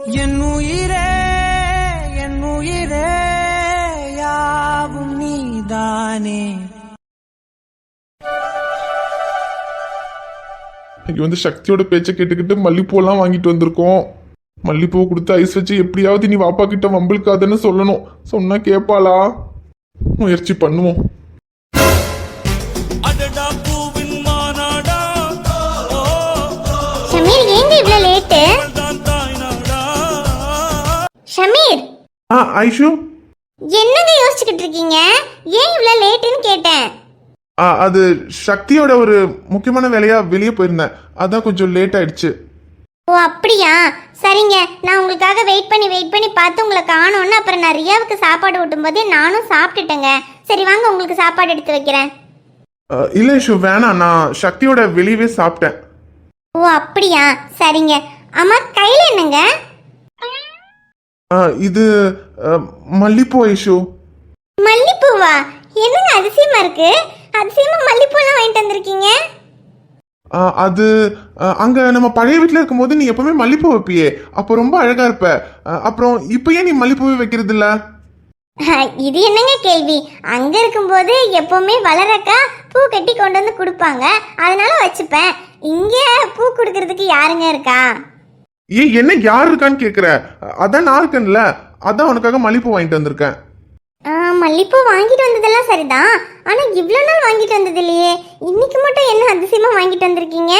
என் உயிரே என் உயிரே யாவும் நீதானே. இன்னைக்கு சக்தியோட பேச்சை கேட்டுக்கிட்டு மல்லிப்பூலாம் வாங்கிட்டு வந்திருக்கோம். மல்லிப்பூ கொடுத்து ஐஸ் வச்சு எப்படியாவது நீ வாப்பா கிட்ட வம்பிழுக்காதன்னு சொல்லணும். சொன்னா கேட்பாளா? முயற்சி பண்ணுவோம். ஷமீர், ஏங்க இவ்ளோ லேட்டு? ஷமீர், ஐஷு, என்னங்க யோசிச்சுக்கிட்டு இருக்கீங்க? ஏன் இவ்ளோ லேட்டுன்னு கேட்டேன். அது சக்தியோட ஒரு முக்கியமான வேலையா வெளியே போயிருந்தேன், அதான் கொஞ்சம் லேட் ஆயிடுச்சு. ஓ அப்படியா, சரிங்க. நான் உங்களுக்காக வெயிட் பண்ணி பார்த்து உங்களை காணோன்னு அப்புறம் நான் ரியாவுக்கு சாப்பாடு ஊட்டும் போதே நானும் சாப்பிட்டுட்டேங்க. சரி வாங்க, உங்களுக்கு சாப்பாடு எடுத்து வைக்கிறேன். இல்ல ஐஷு, வேணாம், நான் சக்தியோட வெளியவே சாப்பிட்டேன். ஓ அப்படியா, சரிங்க. அம்மா, கையில என்னங்க? இது மல்லிப்பூ ஐஷு. மல்லிப்பூவா? என்னங்க அதிசயமா இருக்கு. அதிசயமா மல்லிப்பூலாம் வாங்கிட்டு வந்திருக்கீங்க. அது அங்க நம்ம பழைய வீட்டுல இருக்கும்போது நீ எப்பவுமே மல்லிப்பூ வைப்பியே, அப்போ ரொம்ப அழகா இருப்ப. அப்புறம் இப்ப ஏன் நீ மல்லிப்பூவை வைக்கிறது இல்ல? இது என்னங்க கேள்வி? அங்க இருக்கும்போது எப்பவுமே வளரக்கா பூ கட்டி கொண்டு வந்து கொடுப்பாங்க, அதனால வச்சுப்பேன். இங்க பூ கொடுக்கறதுக்கு யாருங்க இருக்கா? என்ன யார் இருக்கான்னு கேக்குற? அதான் நான் இருக்கேன்ல, அதான் உனக்காக மல்லிப்பூ வாங்கிட்டு வந்திருக்கேன். மல்லிப்பூ வாங்கிட்டு வந்ததெல்லாம் சரிதான், ஆனா இவ்வளவு நாள் வாங்கிட்டு வந்தது இல்லையே. இன்னைக்கு மட்டும் என்ன அதிசயமா வாங்கிட்டு வந்திருக்கீங்க?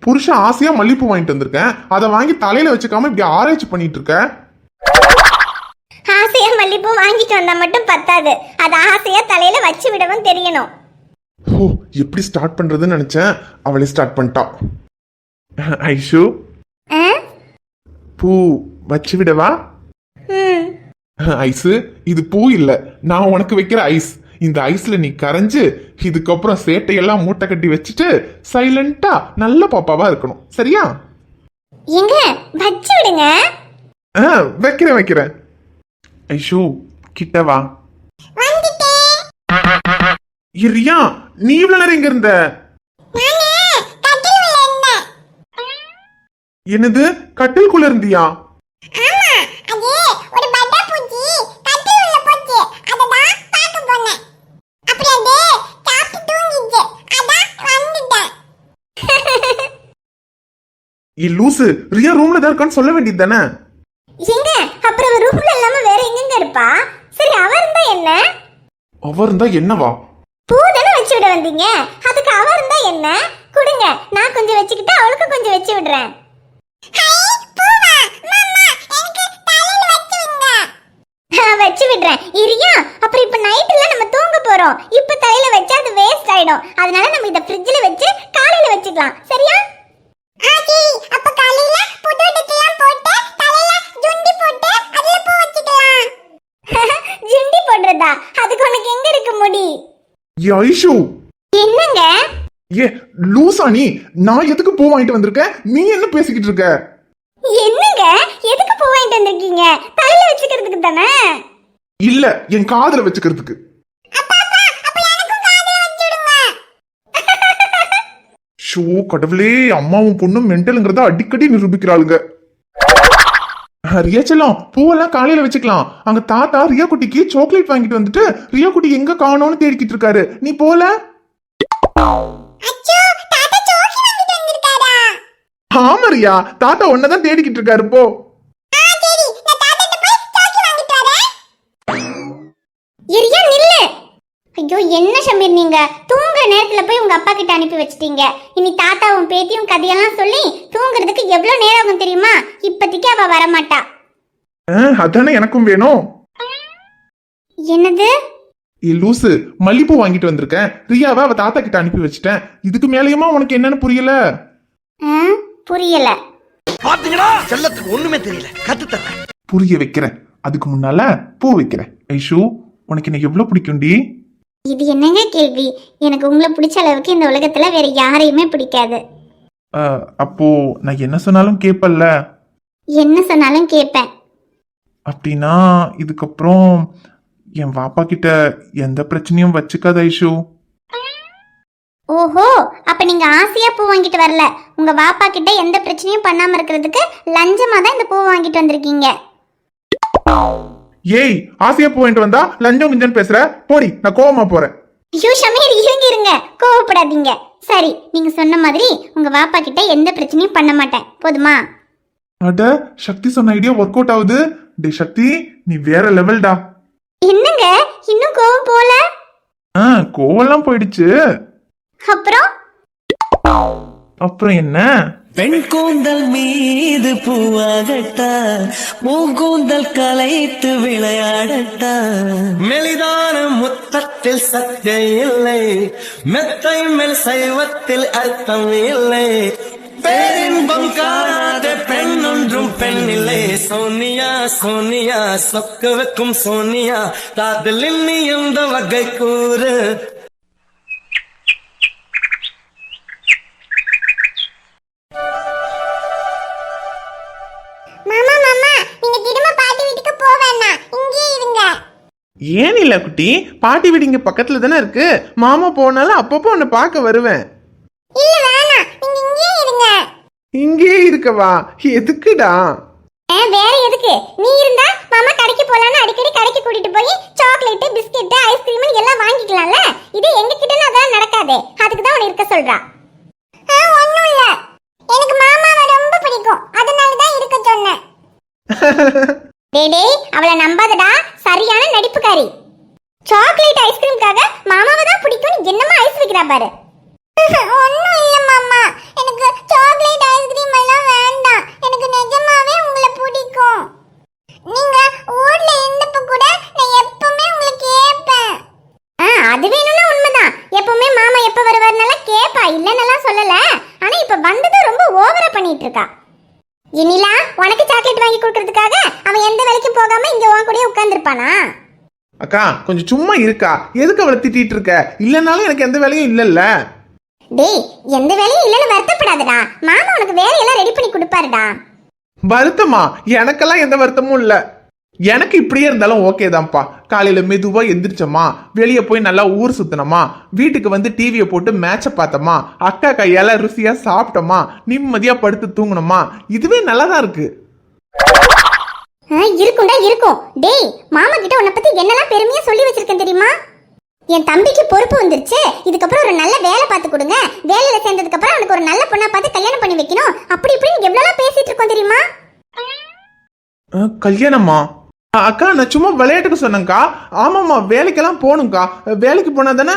புருஷன் ஆசையா மல்லிப்பூ வாங்கிட்டு வந்திருக்கேன், அதை வாங்கி தலையில வச்சுக்காம இப்படி ஆராய்ச்சி பண்ணிட்டு இருக்க. ஆசையா மல்லிப்பூ வாங்கிட்டு வந்தா மட்டும் பத்தாது, அது ஆசையா தலையில வச்சு விடவும் தெரியணும். ஓ, எப்படி ஸ்டார்ட் பண்றதுன்னு நினைச்சேன், அவளே ஸ்டார்ட் பண்ணிட்டான். ஐஷு, பூ வச்சு விடவா? ஐஸ், இது பூ இல்ல, நான் உனக்கு வைக்கிற ஐஸ். இந்த ஐஸ்ல நீ கரைஞ்சு இதுக்கப்புறம் சேட்டையெல்லாம் மூட்டை கட்டி வச்சுட்டு சைலண்டா நல்ல பாப்பாவா இருக்கணும், சரியா? எங்க வச்சு விடுங்க. வைக்கிறேன். ஐஷு, கிட்ட வா. ரியா, நீ இவ்வளவு நேரம் எங்க இருந்த? என்னது, கட்டிலுக்குள்ள இருந்தியா? லூசு, ரியா ரூம்ல தான் இருக்கான்னு சொல்ல வேண்டியது தானே? எங்க அப்புறம் ரூம்ல இல்லாம வேற எங்க இருப்பா? சரி, அவர் இருந்தா என்ன? அவர் இருந்தா என்னவா? பூ தானே வச்சு விட வந்தீங்க, அதுக்கு அவர் இருந்தா என்ன? கொடுங்க, நான் கொஞ்சம் வச்சுக்கிட்டு அவளுக்கு கொஞ்சம் வச்சு விடுறேன். வச்சு விடுறேன் இரியா. அப்புறம் இப்ப நைட்ல நம்ம தூங்க போறோம், இப்ப தலையில வச்சா அது வேஸ்ட் ஆயிடும். அதனால நம்ம இத ஃப்ரிட்ஜ்ல வச்சு காலையில வச்சுக்கலாம், சரியா? அப்ப காலையில புது டெக்லாம் போட்டு தலையில ஜுண்டி போட்டு அதுல பூ வச்சுக்கலாம். ஜுண்டி போடுறதா? அதுக்கு உனக்கு எங்க இருக்கு முடி? ஐஷு, என்னங்க? லூசா நீ? நான் எதுக்கு பூ வாங்கிட்டு வந்திருக்கேன், நீ என்ன பேசிக்கிட்டு இருக்க? என்னங்க, எதுக்கு பூ வாங்கிட்டு வந்திருக்கீங்க? தலையில வச்சுக்கிறதுக்கு தானே? இல்ல, என் காதுல வச்சுக்கிறதுக்கு. ஷோ கடவுளே, அம்மாவும் பொண்ணும் மென்டலுங்கிறத அடிக்கடி நிரூபிக்கிறாளுங்க. ரியா செல்லம், பூவெல்லாம் காலையில வச்சுக்கலாம். அங்க தாத்தா ரியா குட்டிக்கு சாக்லேட் வாங்கிட்டு வந்துட்டு ரியா குட்டி எங்க காணோம்னு தேடிக்கிட்டு இருக்காரு, நீ போல? ஆமா ரியா, தாத்தா ஒன்னதான் தேடிக்கிட்டு இருக்காரு, போ. ஐயோ, என்ன ஷமீர், நீங்க தூங்குற நேரத்துல போய் உங்க அப்பா கிட்ட அனுப்பி வச்சிட்டீங்க. இனி தாத்தாவும் பேத்தியும் கதையெல்லாம் சொல்லி தூங்குறதுக்கு எவ்வளவு நேரம் ஆகும் தெரியுமா? இப்போதைக்கு அவ வரமாட்டா. அதானே எனக்கும் வேணும். என்னது? லூசு, மல்லிப்பூ வாங்கிட்டு வந்திருக்கேன், ரியாவை அவ தாத்தா கிட்ட அனுப்பி வச்சிட்டேன். இதுக்கு மேலேயுமா உனக்கு என்னன்னு புரியல? புரியல. பாத்தீங்களா, செல்லத்துக்கு ஒண்ணுமே தெரியல, கத்து தரேன். புரிய வைக்கிறேன், அதுக்கு முன்னால பூ வைக்கிறேன். ஐஷு, உனக்கு என்ன எவ்வளவு பிடிக்கும்டி? இது என்னங்க கேள்வி? எனக்கு உங்களை பிடிச்ச அளவுக்கு இந்த உலகத்துல வேற யாரையுமே பிடிக்காது. அப்போ நான் என்ன சொன்னாலும் கேப்பல்ல? என்ன சொன்னாலும் கேட்பேன். அப்படின்னா இதுக்கப்புறம் என் பாப்பா கிட்ட எந்த பிரச்சனையும் வச்சுக்காத ஐஷு. ஓஹோ, அப்ப நீங்க ஆசையா பூ வாங்கிட்டு வரல, உங்க பாப்பா கிட்ட எந்த பிரச்சனையும் பண்ணாம இருக்கிறதுக்கு லஞ்சமா தான் இந்த பூ வாங்கிட்டு வந்திருக்கீங்க. ஏய், ஆசையா போயிட்டு வந்தா லஞ்சம் கிஞ்சம் பேசுற, போடி, நான் கோவமா போறேன். ஐயோ ஷமீர், இருங்க, கோவப்படாதீங்க. சரி, நீங்க சொன்ன மாதிரி உங்க பாப்பா கிட்ட எந்த பிரச்சனையும் பண்ண மாட்டேன், போதுமா? அட, சக்தி சொன்ன ஐடியா ஒர்க் அவுட் ஆகுது. டே சக்தி, நீ வேற லெவல்டா. என்னங்க இன்னும் கோவம் போல? கோவெல்லாம் போயிடுச்சு. அப்புறம் என்ன? பெண் கூந்தல் மீது பூவாகட்டா, பூங்கூந்தல் கலைத்து விளையாடட்டா, மெலிதான முத்தத்தில் சத்தியம் இல்லை, மெத்தை மேல் சைவத்தில் அர்த்தம் இல்லை, பேரின்பம் காணாத பெண் ஒன்றும் பெண் இல்லை, சோனியா சோனியா சொக்க வைக்கும் சோனியா, காதலில் நீ எந்த வகை கூறு. ஏன் இல்ல குட்டி, பாட்டி வீடு இங்க பக்கத்துல தானே இருக்கு. மாமா போனாலும் அப்பப்போ உன்னை பார்க்க வருவேன். இங்கே இருக்கவா? எதுக்குடா? வேற எதுக்கு? நீ இருந்தா மாமா கடைக்கு போலான்னு அடிக்கடி கடைக்கு கூட்டிட்டு போய் சாக்லேட், பிஸ்கட், ஐஸ்கிரீம் எல்லாம் வாங்கிக்கலாம்ல. இது எங்க கிட்ட அதெல்லாம் நடக்காதே. அதுக்கு தான் உன்னை இருக்க சொல்றா. ஒண்ணும் இல்ல, எனக்கு மாமாவை ரொம்ப பிடிக்கும், அதனால தான் இருக்க சொன்னேன். டேய், அவளை நம்பாதடா, சரியான நடிப்புக்காரி. சாக்லேட் ஐஸ்கிரீம்காக மாமாவை தான் பிடிக்கும், என்னமா ஐஸ் வைக்கிறா பாரு. ஒண்ணும் இல்ல மாமா, எனக்கு சாக்லேட் ஐஸ்கிரீம் எல்லாம் வேண்டாம், எனக்கு நிஜமாவே உங்களை பிடிக்கும். நீங்க ஊர்ல இருந்தப்ப கூட நான் எப்பவுமே உங்களை கேட்பேன். அது வேணும்னா உண்மைதான், எப்பவுமே மாமா எப்ப வருவாருனால கேப்பா, இல்லன்னெல்லாம் சொல்லல. ஆனா இப்ப வந்தது ரொம்ப ஓவரா பண்ணிட்டு இருக்கா. இனிலா, உனக்கு சாக்லேட் வாங்கி கொடுக்கறதுக்காக அவன் எந்த வேலைக்கும் போகாம இங்க உன் கூடயே உட்கார்ந்துருப்பானா? அக்கா கொஞ்சம் சும்மா இருக்கா, எதுக்கு அவளை திட்டிட்டு இருக்க? இல்லனாலும் எனக்கு எந்த வேலையும் இல்லல்ல. டேய், எந்த வேலையும் இல்லன்னு வருத்தப்படாதடா, மாமா உனக்கு வேலையெல்லாம் ரெடி பண்ணி கொடுப்பாருடா. வருத்தமா? எனக்கெல்லாம் எந்த வருத்தமும் இல்ல. எனக்கு இப்படியே இருந்தாலும் ஓகே தான்ப்பா. காலையில மெதுவா எந்திரிச்சோமா, வெளியே போய் நல்லா ஊர் சுத்தினோமா, வீட்டுக்கு வந்து டிவியை போட்டு மேட்சை பார்த்தோமா, அக்கா கையால ருசியா சாப்பிட்டோமா, நிம்மதியா படுத்து தூங்கணுமா, இதுவே நல்லாதான் இருக்கு. இருக்கும்டா இருக்கும். டேய், மாமா கிட்ட உன்னை பத்தி என்னெல்லாம் பெருமையா சொல்லி வச்சிருக்கேன் தெரியுமா? என் தம்பிக்கு பொறுப்பு வந்துருச்சு, இதுக்கப்புறம் ஒரு நல்ல வேலை பார்த்து கொடுங்க, வேலையில சேர்ந்ததுக்கு அப்புறம் அவனுக்கு ஒரு நல்ல பொண்ணா பார்த்து கல்யாணம் பண்ணி வைக்கணும், அப்படி இப்படின்னு எவ்வளவு பேசிட்டு இருக்கோம் தெரியுமா? கல்யாணமா? அக்கா, நான் சும்மா விளையாட்டுக்கு சொன்னேங்க்கா. ஆமாம்மா, வேலைக்கெல்லாம் போகணும்க்கா. வேலைக்கு போனா தானே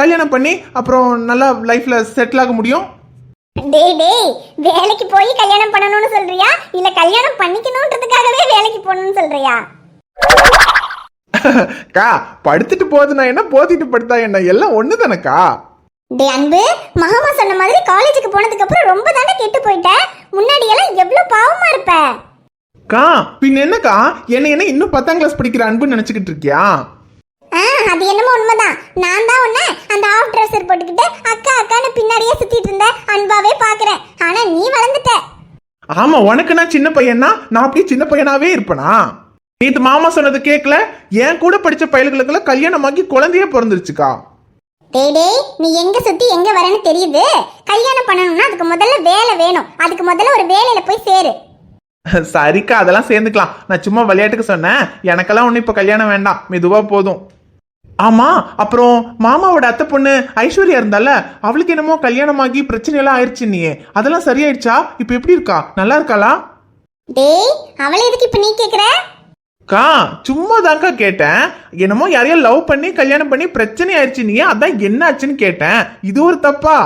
கல்யாணம் பண்ணி அப்புறம் நல்லா லைஃப்ல செட்டில் ஆக முடியும். டேய், வேலைக்கு போய் கல்யாணம் பண்ணணும்னு சொல்றியா, இல்ல கல்யாணம் பண்ணிக்கணும்ன்றதுக்காகவே வேலைக்கு போகணும்னு சொல்றியா? கா, படுத்துட்டு போகுதுன்னா என்ன, போத்திட்டு படுத்தா என்ன, எல்லாம் ஒண்ணு தானக்கா. டே அன்பு, மாமா சொன்ன மாதிரி காலேஜுக்கு போனதுக்கு அப்புறம் ரொம்ப தானே கெட்டு போயிட்ட. முன்னாடி எல்லாம் எவ்வளவு பாவமா இருப்ப. கா, பின் என்னக்கா, என்ன இன்னும் 10ஆம் கிளாஸ் படிக்கிற அன்புன்னு நினைச்சுக்கிட்டு இருக்கியா? அது என்னமோ உண்மைதான். நான் தான் உன்ன அந்த ஆஃப் ட்ரெஸ்ஸர் போட்டுக்கிட்டு அக்கா அக்கான்னு பின்னாடியே சுத்திட்டு இருந்த அன்பாவே பாக்குறேன். ஆனா நீ வளர்ந்துட்ட. ஆமா, உனக்கு நான் சின்ன பையனா, நான் அப்படியே சின்ன பையனாவே இருப்பனா? நேத்து மாமா சொன்னது கேட்கல? என் கூட படிச்ச பயல்களுக்கெல்லாம் கல்யாணமாக்கி குழந்தையே பிறந்துருச்சுக்கா. டேய், நீ எங்க சுத்தி எங்க வரேன்னு தெரியுது. கல்யாணம் பண்ணணும்னா அதுக்கு முதல்ல வேலை வேணும், அதுக்கு முதல்ல ஒரு வேலையில போய் சேரு. சரிக்கா, அதெல்லாம் சேர்ந்துக்கலாம். நான் சும்மா விளையாட்டுக்கு சொன்னேன். எனக்கெல்லாம் ஒன்றும் இப்போ கல்யாணம் வேண்டாம், மெதுவா போதும். ஆமா, அப்புறம் மாமாவோட அத்தை பொண்ணு ஐஸ்வர்யா இருந்தால, அவளுக்கு என்னமோ கல்யாணமாகி பிரச்சனை எல்லாம் ஆயிடுச்சு. நீ அதெல்லாம் சரியாயிடுச்சா? இப்ப எப்படி இருக்கா? நல்லா இருக்காளா? டேய், அவளை எதுக்கு இப்ப நீ கேக்குற? கா, சும்மா தான்க்கா கேட்டேன். என்னமோ யாரையும் லவ் பண்ணி கல்யாணம் பண்ணி பிரச்சனை ஆயிடுச்சு. நீ அதான் என்ன ஆச்சுன்னு கேட்டேன். இது ஒரு தப்பா?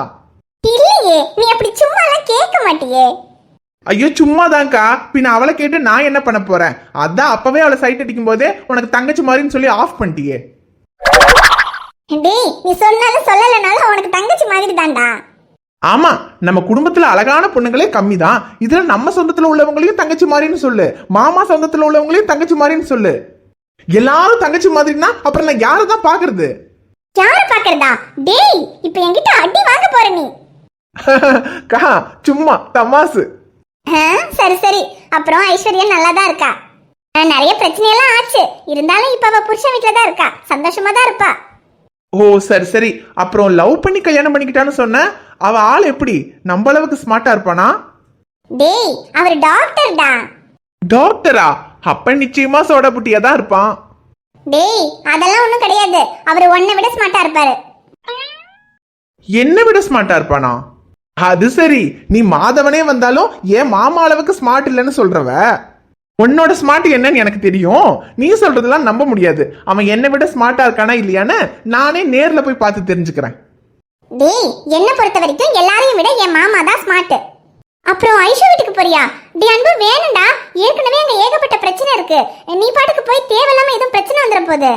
இல்லையே, நீ அப்படி சும்மா எல்லாம் கேட்க மாட்டியே. ஐயோ, சும்மா தான்க்கா. பின்ன அவளை கேட்டு நான் என்ன பண்ண போறேன்? அதான் அப்பவே அவளை சைட் அடிக்கும் போதே உனக்கு தங்கச்சி மாதிரின்னு சொல்லி ஆஃப் பண்ணிட்டியே. டேய், நீ சொன்னாலும் சொல்லலனாலும் அவனுக்கு தங்கச்சி மாதிரி தான்டா. ஆமா, நம்ம குடும்பத்துல அழகான பொண்ணுங்களே கம்மி தான். இதுல நம்ம சொந்தத்துல உள்ளவங்களையும் தங்கச்சி மாதிரின்னு சொல்லு, மாமா சொந்தத்துல உள்ளவங்களையும் தங்கச்சி மாதிரின்னு சொல்லு. எல்லாரும் தங்கச்சி மாதிரின்னா அப்புறம் நான் யாரை தான் பாக்குறது? யாரை பாக்குறதா? டேய், இப்ப என்கிட்ட அடி வாங்க போற நீ. கா, சும்மா தமாசு. சரி சரி. அப்புறம் ஐஸ்வர்யா நல்லா தான் இருக்கா. நிறைய பிரச்சனை எல்லாம் ஆச்சு, இருந்தாலும் இப்ப அவ புருஷன் வீட்டுல தான் இருக்கா, சந்தோஷமா தான் இருப்பா. ஓ சரி சரி. அப்புறம் லவ் பண்ணி கல்யாணம் பண்ணிக்கிட்டான்னு சொன்ன, அவ ஆள் எப்படி நம்ம அளவுக்கு ஸ்மார்ட்டா இருப்பானா? டேய் அவர் டாக்டர்டா. டாக்டரா? அப்ப நிச்சயமா சோடா புட்டியா தான் இருப்பான். டேய் அதெல்லாம் ஒண்ணும் கிடையாது, அவர் உன்னை விட ஸ்மார்ட்டா இருப்பாரு. என்ன விட ஸ்மார்ட்டா இருப்பானா? அது சரி, நீ மாதவனே வந்தாலும் ஏன் மாமா அளவுக்கு ஸ்மார்ட் இல்லைன்னு சொல்றவ. உன்னோட ஸ்மார்ட் என்னன்னு எனக்கு தெரியும். நீ சொல்றதெல்லாம் நம்ப முடியாது. அவன் என்னை விட ஸ்மார்ட்டா இருக்கானா இல்லையான்னு நானே நேர்ல போய் பார்த்து தெரிஞ்சுக்கிறேன். டேய் என்ன பொறுத்த வரைக்கும் எல்லாரையும் விட என் மாமா தான் ஸ்மார்ட். அப்புறம் ஐஷு வீட்டுக்கு போறியா? டி அன்பு வேணும்டா, ஏற்கனவே அங்க ஏகப்பட்ட பிரச்சனை இருக்கு. நீ பாட்டுக்கு போய் தேவையில்லாம எதுவும் பிரச்சனை வந்துட போகுது.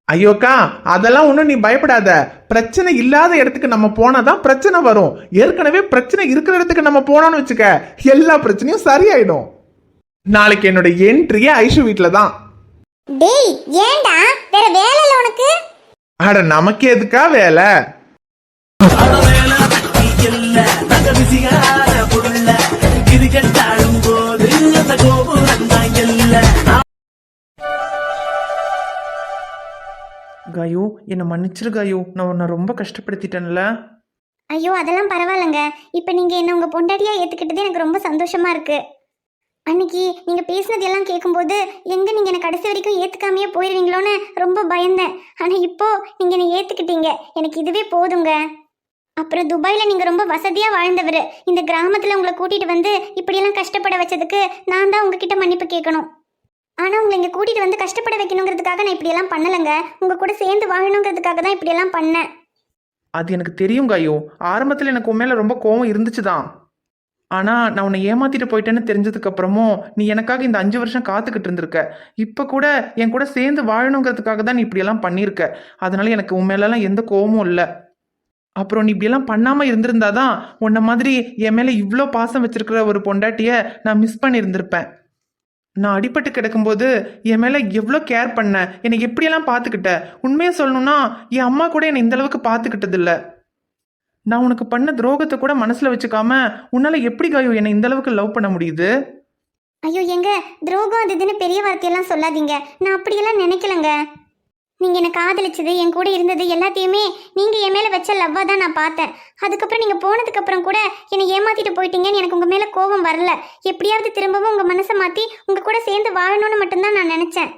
ஐயோக்கா, அதெல்லாம் ஒண்ணும் நீ பயப்படாத. பிரச்சனை இல்லாத இடத்துக்கு நம்ம போனாதான் பிரச்சனை வரும். ஏற்கனவே பிரச்சனை இருக்கிற இடத்துக்கு நம்ம போனோம்னு வச்சுக்க, எல்லா பிரச்சனையும் சரியாயிடும். நாளைக்கு என்னோட என்ட்ரியே ஐஷு வீட்ல தான். டேய் ஏன்டா, வேற வேலை இல்ல உனக்கு? அட நமக்கு எதுக்கா வேலை? காயு, என்னை மன்னிச்சிரு காயு, நான் உன்னை ரொம்ப கஷ்டப்படுத்திட்டேன்ல. ஐயோ அதெல்லாம் பரவாயில்லைங்க. இப்போ நீங்க என்ன உங்க பொண்டாட்டியா ஏத்துக்கிட்டது எனக்கு ரொம்ப சந்தோஷமா இருக்கு. அன்னைக்கு நீங்க பேசினது எல்லாம் கேட்கும்போது எங்க நீங்க என்ன கடைசி வரைக்கும் ஏத்துக்காமையே போயிருவீங்களோன்னு ரொம்ப பயந்தேன். ஆனா இப்போ நீங்க என்ன ஏத்துக்கிட்டீங்க, எனக்கு இதுவே போதுங்க. அப்புறம் துபாயில நீங்க ரொம்ப வசதியா வாழ்ந்தவர், இந்த கிராமத்துல உங்களை கூட்டிட்டு வந்து இப்படியெல்லாம் கஷ்டப்பட வச்சதுக்கு நான் தான் உங்ககிட்ட மன்னிப்பு கேட்கணும். ஆனா உங்களை இங்க கூட்டிட்டு வந்து கஷ்டப்பட வைக்கணுங்கிறதுக்காக நான் இப்படியெல்லாம் பண்ணலைங்க. உங்க கூட சேர்ந்து வாழணுங்கிறதுக்காக தான் இப்படியெல்லாம் பண்ணேன். அது எனக்கு தெரியும் காயு. ஆரம்பத்தில் எனக்கு உன் மேல ரொம்ப கோவம் இருந்துச்சுதான். ஆனா நான் உன்னை ஏமாத்திட்டு போயிட்டேன்னு தெரிஞ்சதுக்கு அப்புறமும் நீ எனக்காக இந்த 5 வருஷம் காத்துக்கிட்டு இருந்திருக்க. இப்ப கூட என் கூட சேர்ந்து வாழணுங்கிறதுக்காக தான் நீ இப்படியெல்லாம் பண்ணியிருக்க. அதனால எனக்கு உன் மேலெல்லாம் எந்த கோவமும் இல்லை. அப்புறம் நீ இப்படியெல்லாம் பண்ணாம இருந்திருந்தாதான் உன்ன மாதிரி என் மேல இவ்வளோ பாசம் வச்சிருக்கிற ஒரு பொண்டாட்டிய நான் மிஸ் பண்ணியிருந்திருப்பேன். நான் அடிபட்டு கிடக்கும்போது என் மேல எவ்வளோ கேர் பண்ண, என்னை எப்படியெல்லாம் பார்த்துக்கிட்ட. உண்மையை சொல்லணும்னா என் அம்மா கூட என்னை இந்த அளவுக்கு பார்த்துக்கிட்டது இல்லை. நான் உனக்கு பண்ண துரோகத்தை கூட மனசுல வச்சுக்காம உன்னால எப்படி காயோ என்னை இந்த அளவுக்கு லவ் பண்ண முடியுது? ஐயோ எங்க துரோகம் அது இதுன்னு பெரிய வார்த்தையெல்லாம் சொல்லாதீங்க. நான் அப்படியெல்லாம் நினைக்கலங்க. நீங்க என்ன காதலிச்சது, என் கூட இருந்தது எல்லாத்தையுமே நீங்க என் மேல வச்ச லவ்வா தான் நான் பார்த்தேன். அதுக்கப்புறம் நீங்க போனதுக்கு அப்புறம் கூட என்னை ஏமாத்திட்டு போயிட்டீங்கன்னு எனக்கு உங்க மேல கோபம் வரல. எப்படியாவது திரும்பவும் உங்க மனசை மாத்தி உங்க கூட சேர்ந்து வாழணும்னு மட்டும்தான் நான் நினைச்சேன்.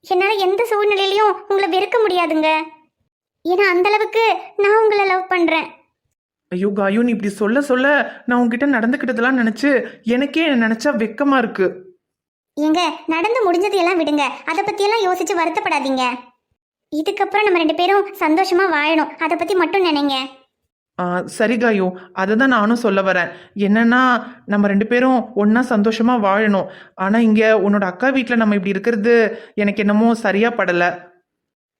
என்னால எந்த சூழ்நிலையிலையும் உங்களை வெறுக்க முடியாதுங்க. ஏன்னா அந்த அளவுக்கு நான் உங்களை லவ் பண்றேன். ஐயோ காயோ, நீ இப்படி சொல்ல சொல்ல நான் உன்கிட்ட நடந்துக்கிட்டதெல்லாம் நினைச்சு எனக்கே நினைச்சா வெக்கமா இருக்கு. ஏங்க நடந்து முடிஞ்சது எல்லாம் விடுங்க, அதை பத்தியெல்லாம் யோசிச்சு வருத்தப்படாதீங்க. இதுக்கப்புறம் நம்ம 2 பேரும் சந்தோஷமா வாழணும், அதை பத்தி மட்டும் நினைங்க. சரி காயோ, அதை தான் நானும் சொல்ல வரேன். என்னன்னா நம்ம 2 பேரும் ஒன்னா சந்தோஷமா வாழணும். ஆனா இங்க உன்னோட அக்கா வீட்டில் நம்ம இப்படி இருக்கிறது எனக்கு என்னமோ சரியா படல.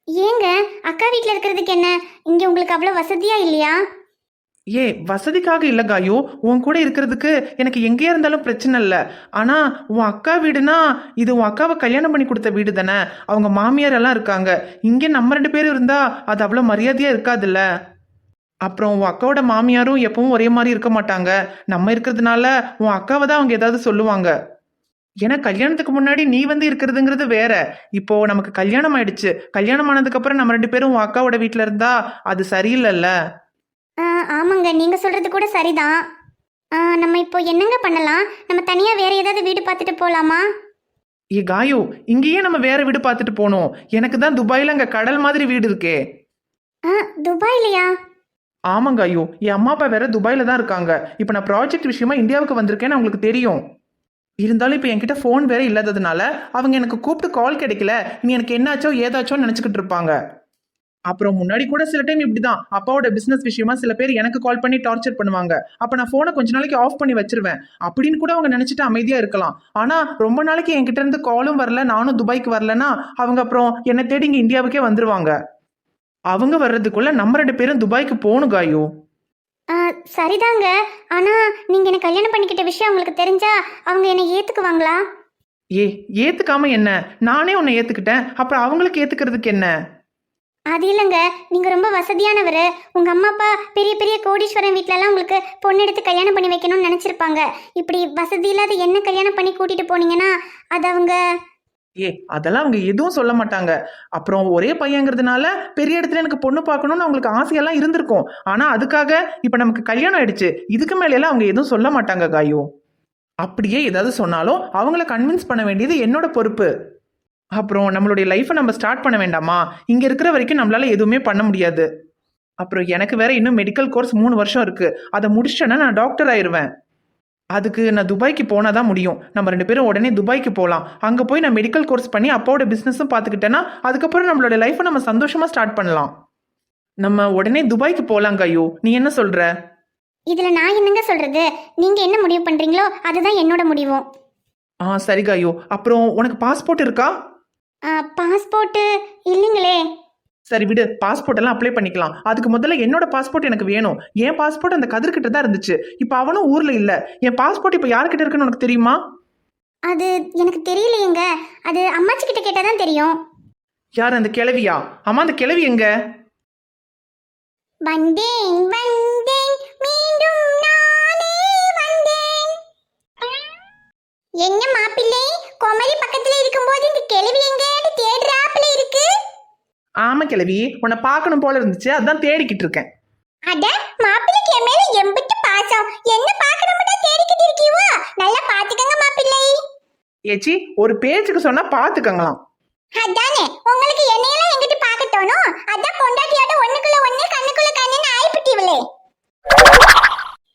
ஏங்க அக்கா வீட்டில் இருக்கிறதுக்கு என்ன, இங்க உங்களுக்கு அவ்வளோ வசதியா இல்லையா? வசதிக்காக இல்லை காயோ, உன் கூட இருக்கிறதுக்கு எனக்கு எங்கேயா இருந்தாலும் பிரச்சனை இல்லை. ஆனா உன் அக்கா வீடுனா இது உன் அக்காவை கல்யாணம் பண்ணி கொடுத்த வீடு தானே. அவங்க மாமியார் எல்லாம் இருக்காங்க. இங்கே நம்ம 2 பேரும் இருந்தா அது அவ்வளோ மரியாதையா இருக்காதுல்ல. அப்புறம் உன் அக்காவோட மாமியாரும் எப்பவும் ஒரே மாதிரி இருக்க மாட்டாங்க. நம்ம இருக்கிறதுனால உன் அக்காவை தான் அவங்க ஏதாவது சொல்லுவாங்க. ஏன்னா கல்யாணத்துக்கு முன்னாடி நீ வந்து இருக்கிறதுங்கிறது வேற. இப்போ நமக்கு கல்யாணம் ஆயிடுச்சு. கல்யாணம் ஆனதுக்கு அப்புறம் நம்ம 2 பேரும் உன் அக்காவோட வீட்டில் இருந்தா அது சரியில்லைல்ல. ஆமாங்க நீங்க சொல்றது கூட சரிதான். நம்ம இப்போ என்னங்க பண்ணலாம்? நம்ம தனியா வேற ஏதாவது வீடு பார்த்துட்டு போலாமா? காயோ, இங்கேயே நம்ம வேற வீடு பார்த்துட்டு போனோம். எனக்கு தான் துபாயில அங்க கடல் மாதிரி வீடு இருக்கே. துபாயிலையா? ஆமாங்க ஐயோ, என் அம்மா அப்பா வேற துபாயில தான் இருக்காங்க. இப்போ நான் ப்ராஜெக்ட் விஷயமா இந்தியாவுக்கு வந்திருக்கேன்னு அவங்களுக்கு தெரியும். இருந்தாலும் இப்போ என்கிட்ட ஃபோன் வேற இல்லாததுனால அவங்க எனக்கு கூப்பிட்டு கால் கிடைக்கல. நீ எனக்கு என்னாச்சோ ஏதாச்சோன்னு நினச்சிக்கிட்டு இருப்பாங்க. அப்புறம் முன்னாடி கூட சில டைம் இப்படிதான் அப்பாவோட பிசினஸ் விஷயமா சில பேர் எனக்கு கால் பண்ணி டார்ச்சர் பண்ணுவாங்க. அப்ப நான் போனை கொஞ்ச நாளைக்கு ஆஃப் பண்ணி வச்சிருவேன். அப்படின்னு கூட அவங்க நினைச்சிட்டு அமைதியா இருக்கலாம். ஆனா ரொம்ப நாளைக்கு என்கிட்ட இருந்து காலும் வரல, நானும் துபாய்க்கு வரலன்னா அவங்க அப்புறம் என்ன தேடி இங்க இந்தியாவுக்கே வந்துருவாங்க. அவங்க வர்றதுக்குள்ள நம்ம 2 பேரும் துபாய்க்கு போகணும் காயோ. சரிதாங்க. ஆனா நீங்க என்ன கல்யாணம் பண்ணிக்கிட்ட விஷயம் அவங்களுக்கு தெரிஞ்சா அவங்க என்ன ஏத்துக்குவாங்களா? ஏத்துக்காம என்ன, நானே உன்னை ஏத்துக்கிட்டேன். அப்புறம் அவங்களுக்கு ஏத்துக்கிறதுக்கு என்ன? அது இல்லைங்க, நீங்க ரொம்ப வசதியானவர். உங்க அம்மா அப்பா பெரிய பெரிய கோடீஸ்வரன் வீட்டிலலாம் உங்களுக்கு பொண்ணு எடுத்து கல்யாணம் பண்ணி வைக்கணும்னு நினைச்சிருப்பாங்க. இப்படி வசதி இல்லாத என்ன கல்யாணம் பண்ணி கூட்டிட்டு போனீங்கன்னா அது அவங்க அதெல்லாம் அவங்க எதுவும் சொல்ல மாட்டாங்க. அப்புறம் ஒரே பையங்கிறதுனால பெரிய இடத்துல எனக்கு பொண்ணு பார்க்கணும்னு அவங்களுக்கு ஆசையெல்லாம் இருந்திருக்கும். ஆனா அதுக்காக இப்ப நமக்கு கல்யாணம் ஆயிடுச்சு, இதுக்கு மேல எல்லாம் அவங்க எதுவும் சொல்ல மாட்டாங்க காயு. அப்படியே ஏதாவது சொன்னாலும் அவங்கள கன்வின்ஸ் பண்ண வேண்டியது என்னோட பொறுப்பு. அப்புறம் நம்மளுடைய லைஃப்பை நம்ம ஸ்டார்ட் பண்ண வேண்டாமா? இங்க இருக்கிற வரைக்கும் நம்மளால எதுவுமே பண்ண முடியாது. அப்புறம் எனக்கு வேற இன்னும் மெடிக்கல் கோர்ஸ் 3 வருஷம் இருக்கு. அதை முடிச்சிட்டேன்னா நான் டாக்டர் ஆயிருவேன். அதுக்கு நான் துபாய்க்கு போனால் தான் முடியும். நம்ம 2 பேரும் உடனே துபாய்க்கு போகலாம். அங்கே போய் நான் மெடிக்கல் கோர்ஸ் பண்ணி அப்பாவோட பிஸ்னஸும் பார்த்துக்கிட்டேன்னா அதுக்கப்புறம் நம்மளோட லைஃப்பை நம்ம சந்தோஷமாக ஸ்டார்ட் பண்ணலாம். நம்ம உடனே துபாய்க்கு போகலாம் கையோ, நீ என்ன சொல்கிற? இதுல நான் என்னங்க சொல்றது? நீங்க என்ன முடிவு பண்றீங்களோ அதுதான் என்னோட முடிவும். சரி கையோ. அப்புறம் உனக்கு பாஸ்போர்ட் இருக்கா? பாஸ்போர்ட் இல்லைங்களே. சரி விடு, பாஸ்போர்ட் எல்லாம் அப்ளை பண்ணிக்கலாம். அதுக்கு முதல்ல என்னோட பாஸ்போர்ட் எனக்கு வேணும். என் பாஸ்போர்ட் அந்த கதிர்கிட்ட தான் இருந்துச்சு. இப்போ அவனும் ஊர்ல இல்ல. என் பாஸ்போர்ட் இப்போ யார்கிட்ட இருக்குன்னு உனக்கு தெரியுமா? அது எனக்கு தெரியலையேங்க. அது அம்மாச்சி கிட்ட கேட்டா தான் தெரியும். யார் அந்த கிழவியா? அம்மா அந்த கிழவி எங்க? வந்தேன் வந்தேன் மீண்டும் நானே வந்தேன். என்ன மாப்பிள்ளை, குமரி பக்கத்துல இருக்கும்போது இந்த கிழவி எங்கேன்னு தேடுறாப்புல இருக்கு. ஆமா கிழவி, உன்னை பார்க்கணும் போல இருந்துச்சு, அதான் தேடிக்கிட்டு இருக்கேன். அட மாப்பிள்ளைக்கு என் மேல எம்பிட்டு பாசம். என்ன பார்க்கணும்னா தேடிக்கிட்டு இருக்கீவோ? நல்லா பாத்துக்கங்க மாப்பிள்ளை. ஏச்சி, ஒரு பேச்சுக்கு சொன்னா பாத்துக்கங்களாம். அதானே, உங்களுக்கு என்னையெல்லாம் எங்கிட்ட பார்க்க தோணும். அதான் பொண்டாட்டியோட ஒண்ணுக்குள்ள ஒண்ணு கண்ணுக்குள்ள கண்ணுன்னு ஆயிப்பிட்டீங்களே.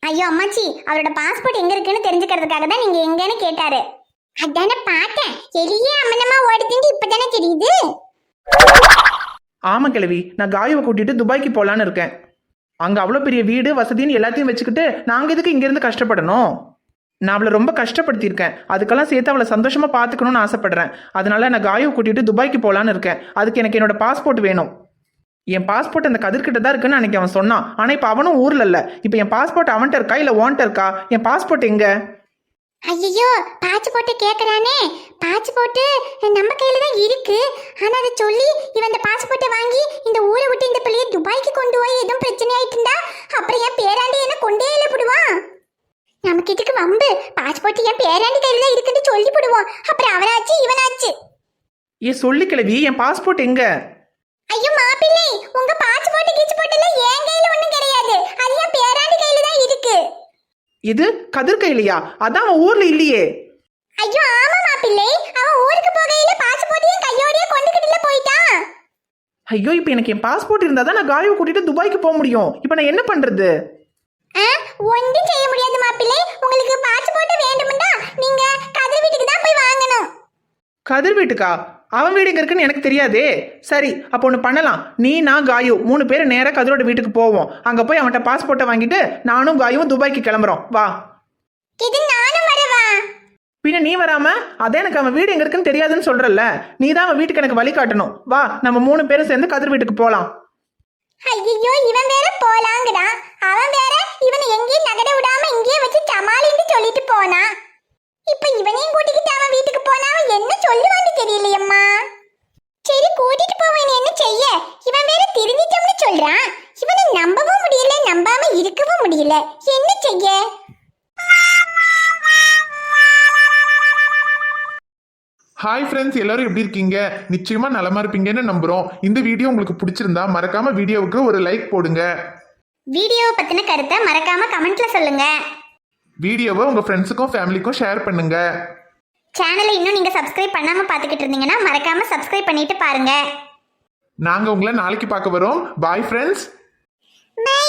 ஐயோ அம்மாச்சி, அவரோட பாஸ்போர்ட் எங்க இருக்குன்னு தெரிஞ்சுக்கிறதுக்காக தான் நீங்க எங்கன்னு கேட்டாரு. அதானே பார்த்தேன். எளிய அம்மனமா ஓடுதுன்னு இப்பதானே தெரியுது. ஆமா கிழவி, நான் காயுவை கூட்டிட்டு துபாய்க்கு போலான்னு இருக்கேன். அங்க அவ்வளவு பெரிய வீடு வசதின்னு எல்லாத்தையும் வச்சுக்கிட்டு நாங்க எதுக்கு இங்க இருந்து கஷ்டப்படணும்? நான் அவளை ரொம்ப கஷ்டப்படுத்தியிருக்கேன். அதுக்கெல்லாம் சேர்த்து அவளை சந்தோஷமா பாத்துக்கணும்னு ஆசைப்படுறேன். அதனால நான் காயுவை கூட்டிட்டு துபாய்க்கு போலான்னு இருக்கேன். அதுக்கு எனக்கு என்னோட பாஸ்போர்ட் வேணும். என் பாஸ்போர்ட் அந்த கதிர்கிட்ட தான் இருக்குன்னு அன்னைக்கு அவன் சொன்னான். ஆனா இப்ப அவனும் ஊர்ல இல்ல. இப்ப என் பாஸ்போர்ட் அவன்கிட்ட இருக்கா இல்ல ஓன்ட்ட இருக்கா? என் பாஸ்போர்ட் எங்க? ஐயோ, பாஸ்போர்ட் கேக்குறானே. பாஸ்போர்ட் நம்ம கையில தான் இருக்கு. ஆனா அதை சொல்லி இவன் அந்த பாஸ்போர்ட்டை வாங்கி இந்த ஊரை விட்டு இந்த பிள்ளைய துபாய்க்கு கொண்டு போய் எதுவும் பிரச்சனை ஆயிட்டுண்டா அப்புறம் என் பேராண்டி என்ன கொண்டே இல்ல போடுவான். நமக்கு இதுக்கு வம்பு. பாஸ்போர்ட் என் பேராண்டி கையில தான் இருக்குன்னு சொல்லி போடுவோம். அப்புறம் அவனாச்சு இவனாச்சு. சொல்லி கிழவி, என் பாஸ்போர்ட் எங்க? ஐயோ மாப்பிள்ளை, உங்க பாஸ்போர்ட் கீச்சுபோர்ட்ல என் கையில ஒண்ணும் கிடையாது. அது என் பேராண்டி கையில தான் இருக்கு. இது கதிர் கையிலையா? அதான் அவன் ஊர்ல இல்லையே. ஐயோ ஆமா மாப்பிள்ளை, அவன் ஊருக்கு போகையில பாஸ்போர்ட்டையும் கையோடயே கொண்டுகிட்டுல போயிட்டான். ஐயோ, இப்போ எனக்கு என் பாஸ்போர்ட் இருந்தா தான் நான் காயுவை கூட்டிட்டு துபாய்க்கு போக முடியும். இப்போ நான் என்ன பண்றது? ஒன்றும் செய்ய முடியாது மாப்பிள்ளை. உங்களுக்கு பாஸ்போர்ட் வேண்டும்னா நீங்க கதிர் வீட்டுக்கு தான் போய் வாங்கணும். கதிர் வீட்டுக்கா? அவன் வீடு எங்க இருக்குன்னு எனக்கு தெரியாதே. சரி, அப்போ ஒன்று பண்ணலாம். நீ, நான், காயு 3 பேர் நேராக கதிரோட வீட்டுக்கு போவோம். அங்க போய் அவன்கிட்ட பாஸ்போர்ட்டை வாங்கிட்டு நானும் காயும் துபாய்க்கு கிளம்புறோம். வா. இது நானும் வரவா? பின்ன நீ வராம? அதான் எனக்கு அவன் வீடு எங்க இருக்குன்னு தெரியாதுன்னு சொல்றல்ல. நீ தான் அவன் வீட்டுக்கு எனக்கு வழி காட்டணும். வா, நம்ம 3 பேரும் சேர்ந்து கதிர் வீட்டுக்கு போலாம். ஐயோ, இவன் வேற போலாங்கறான். அவன் வேற இவனை எங்கேயும் நகர விடாம இங்கேயே வச்சு சமாளின்னு சொல்லிட்டு போனா. இப்ப இவனையும் கூட்டிக்கிட்டு அவன் வீட்டுக்கு போனா அவன் என்ன சொல்லுவான்னு தெரியலையம்மா. சரி, கூட்டிட்டு போவேன், என்ன செய்ய? இவன் வேற திருந்திட்டோம்னு சொல்றான். இவனை நம்பவும் முடியல, நம்பாம இருக்கவும் முடியல. என்ன செய்ய? ஹாய் ஃப்ரெண்ட்ஸ், எல்லாரும் எப்படி இருக்கீங்க? நிச்சயமா நலமா இருப்பீங்கன்னு நம்புறோம். இந்த வீடியோ உங்களுக்கு பிடிச்சிருந்தா மறக்காம வீடியோவுக்கு ஒரு லைக் போடுங்க. வீடியோவை பத்தின கருத்தை மறக்காம கமெண்ட்ல சொல்லுங்க. வீடியோவை உங்க ஃப்ரெண்ட்ஸுக்கும் ஃபேமிலிக்கும் ஷேர் பண்ணுங்க. சேனலை இன்னும் நீங்க சப்ஸ்கிரைப் பண்ணாம பாத்துக்கிட்டு இருந்தீங்கன்னா மறக்காம சப்ஸ்கிரைப் பண்ணிட்டு பாருங்க. நாங்க உங்களை நாளைக்கு பார்க்க வரோம். Bye friends. பை.